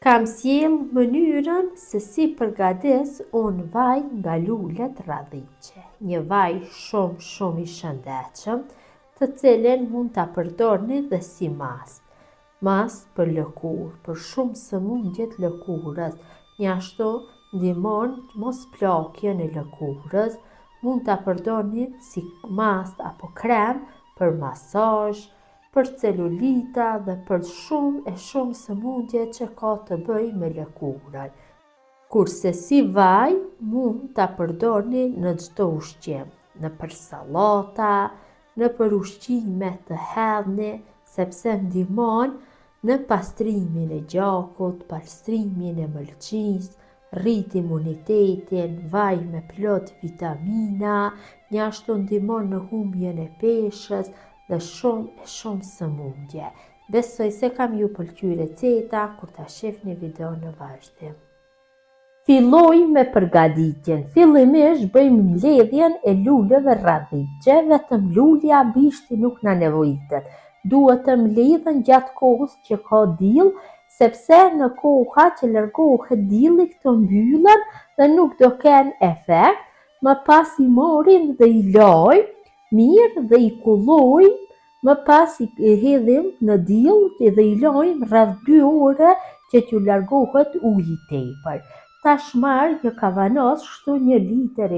Kam sjell mënyrën se si përgatis unë vaj nga lulet radhiqe. Një vaj shumë i shëndetshëm, të cilin mund ta përdorni dhe si mas. Mas për lëkurë, për shumë sëmundjet lëkurës. Njashtu ndihmon mos plakjen e lëkurës. Mund ta përdorni si mas apo krem për masazh, për celulita dhe për shumë sëmundje që ka të bëj me lëkurën. Kurse si vaj mund ta përdorni në çdo ushqim, nëpër sallata, nëpër ushqime të hedhni, sepse ndihmon në pastrimin e gjakut, pastrimin e mëlçisë, rrit imunitetin, vaj me plot vitamina, njashtu ndihmon në humbjen e peshës dhe shumë sëmundje. Besoj se kam ju pëlqyer receta kur ta shihni videon në vazhdim. Filloj me përgatitjen. Fillimisht bëjmë mbledhjen e luleve radhiqe, vetëm lulja bishti nuk na nevojitet. Duhet të mbledhen gjatë kohës që ka diell, sepse në koha që largohet dielli këto mbyllen dhe nuk do kenë efekt. Më pas i morim dhe i lajm mirë dhe i kullojmë, më pas i hedhim në diell dhe i lajm rreth 2 ore që t'ju largohet uji i tepër. Tash marr një kavanos, kështu 1,5 litër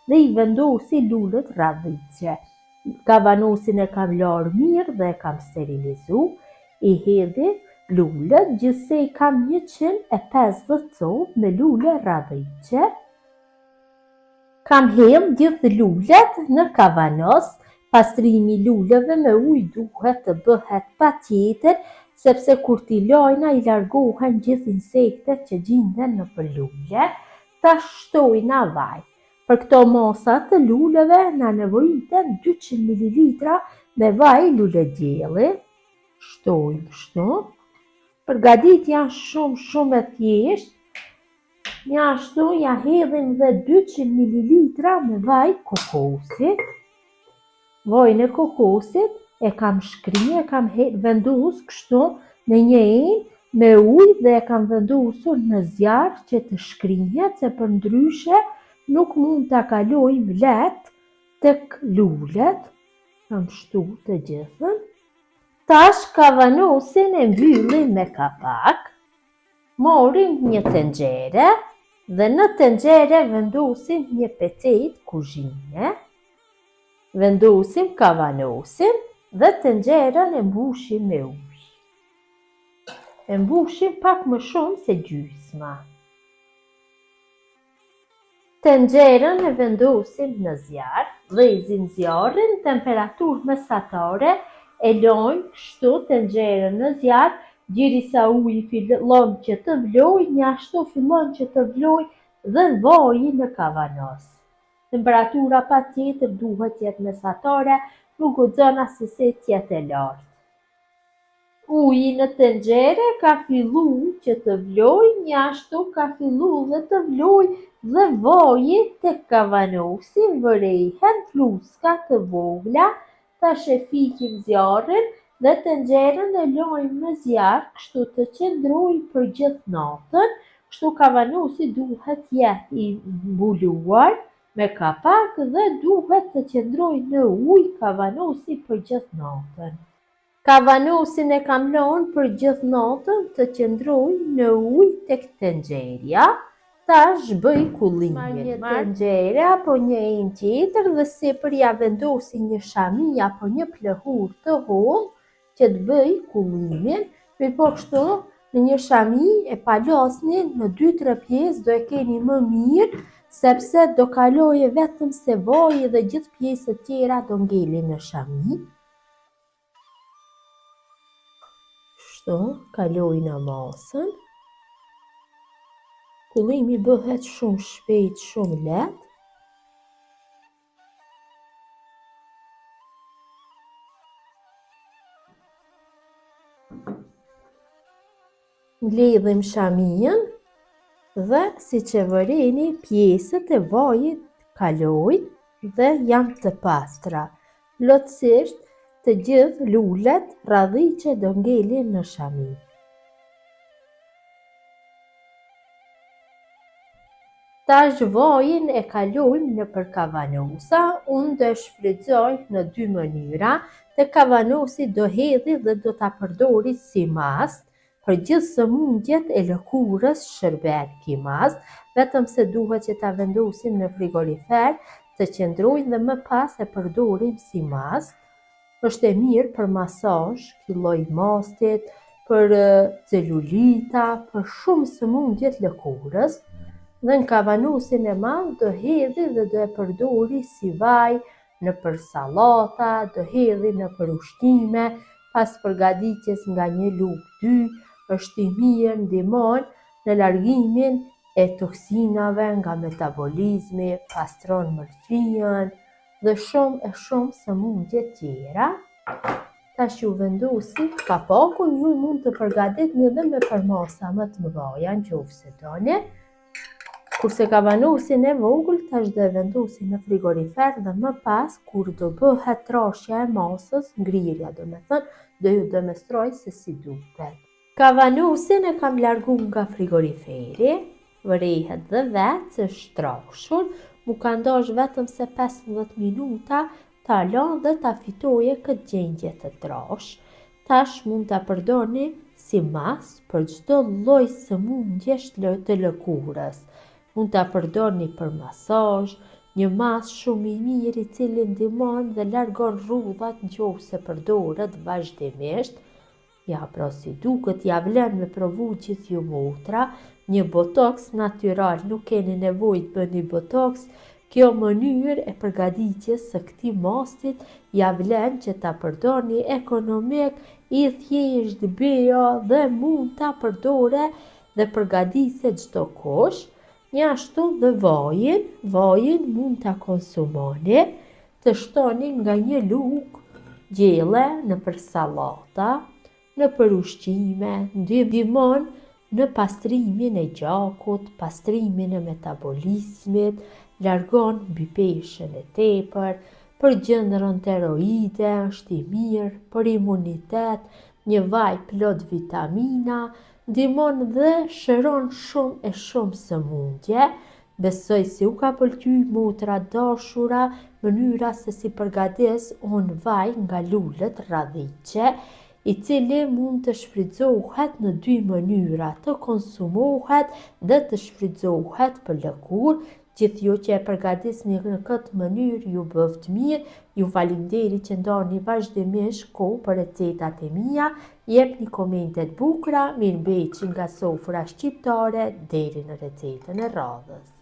dhe i vendosi lulet radhiqe. Kavanosin e kam larë mirë dhe e kam sterilizu. I hedhi lulet, gjithsej kam 150 copë me lule radhiqe. Kam hedhë gjithë lulet në kavanos. Pastrimi i luleve me ujë duhet të bëhet patjetër, sepse kur t'i lajna i largohen gjithë insektet që gjenden nëpër lule. Ta shtojna vaj. Për këto masa të luleve na nevojiten 200 ml me vaj lule dielli. Shtojmë kështu. Përgatitja shumë e thjeshtë. Njashtu ja hedhim dhe 200 ml me vaj kokosi. Vajin e kokosit e kam shkrinj, e kam vendus kështu në një enë me ujë dhe e kam vendosur në zjarr që të shkrinjet, se përndryshe nuk mund ta kalojmë lehtë tek lulet. Kam shtu të gjithën. Tash kavanosin e mbyllim me kapak. Morim një tenxhere dhe në tenxhere vendosim një pecetë kuzhine. Vendosim kavanosin dhe tenxherën e mbushim me ujë. E mbushim pak më shumë se gjysma. Tenxherën e vendosim në zjarr, vëzhgim zjarrin në temperaturë mesatare, e lojmë kështu tenxherën në zjarr, derisa uji fillon që të vlojë, njashtu fillon që të vlojë dhe vaji në kavanos. Temperatura patjetër duhet jetë mesatare, nuk guxon asnjëse të jetë e lartë. Uji në tenxhere ka filluar që të vlojë, njashtu ka filluar dhe të vlojë dhe vaji tek kavanosi vërejhen fluska të vogla. Tash e fikim zjarrin dhe tenxherën e lojmë në zjarr, kështu të qëndrojë për gjithë natën. Kështu kavanosi duhet jetë i mbuluar me kapak dhe duhet të qëndrojë në ujë kavanosi për gjithë natën. Kavanosin e kam lënë për gjithë natën të qëndrojë në ujë tek tenxheria. Tash bëj kullimin. Marr një tenxhere apo një enë tjetër dhe sipër ja vendosi një shami apo një pluhur të hollë që të bëj kullimin. Po kështu në një shami e palosni në 2-3 pjesë, do e keni më mirë, sepse do kaloje vetëm se vaji dhe gjithë pjesët tjera do ngelin në shami. Kështu, kalojnë masën. Kullimi bëhet shumë shpejt, shumë lehtë. Mbledhim shamin dhe siç e vëreni pjesët e vajit kalojnë dhe janë të pastra. Plotësisht të gjithë lulet radhiqe do ngelin në shami. Tash vojin e kalojmë në për kavanusa, unë do shfrytëzoj në 2 mënyra, të kavanusi do hedhi dhe do ta përdori si mast, për gjithë sëmundjet e lëkurës shërben ky mast, vetëm se duhet që ta vendosim në frigorifer të qëndrojnë dhe më pas e përdorim si mast. Është e mirë për masazh, ky lloj mastit, për celulita, për shumë sëmundjet lëkurës. Dhe në kavanusin e madh do hedhi dhe do e përdori si vaj në për sallata, do hedhi në për ushqime, pas përgatitjes nga 1 lugë 2, është i mirë, ndihmon në largimin e toksinave nga metabolizmi, pastron mëlçijen dhe shumë sëmundje tjera. Tash ju vendosi kapakun, ju mund të përgatitni edhe me përmasa më të mëdha nëse doni. Kurse kavanusin e vogël tash do e vendosi në frigorifer dhe më pas kur do bëhet trashja e masës, ngrirja do ju demonstroj se si duket. Kavanusin e kam largu nga frigoriferi, vrihet dhe vetë, është trashur, mu ka ndosh vetëm se 15 minuta, ta lan dhe ta fitoje këtë gjendje të trash. Tash mund ta përdorni si mas për çdo lloj sëmundjesh të lëkurës. Mund ta përdorni për masazh, një mas shumë i mirë i cili ndihmon dhe largon rrudhat nëse përdoret vazhdimisht. Ja, pra si duket, ja vlen me provu gjithë ju motra, një botoks natyral, nuk keni nevojë të bëni botoks. Kjo mënyrë e përgatitjes së këtij mastit ja vlen që ta përdorni ekonomik, i thjesht bio dhe mund ta përdore dhe përgatitet çdo kush. Njashtu dhe vajin mund ta konsumoni, të shtoni nga 1 lugë gjelle në për sallata, në për ushqime, ndihmon në pastrimin e gjakut, pastrimin e metabolizmit, largon bypeshën e tepër, për gjendërën tiroide është i mirë, për imunitet, një vaj plot vitamina, ndihmon dhe shëron shumë sëmundje. Besoj se u ka pëlqy motra dashura mënyra se si përgatis unë vaj nga lulët radhiqe, i cili mund të shfrytëzohet në 2 mënyra, të konsumohet dhe të shfrytëzohet për lëkurë. Gjithë ju që e përgatisni në këtë mënyrë ju bëft mirë, ju falinderit që ndani vazhdimisht kohë për recetat e mia, jepni komentet bukura, mirëmbëjtje nga sofra shqiptare deri në recetën e radhës.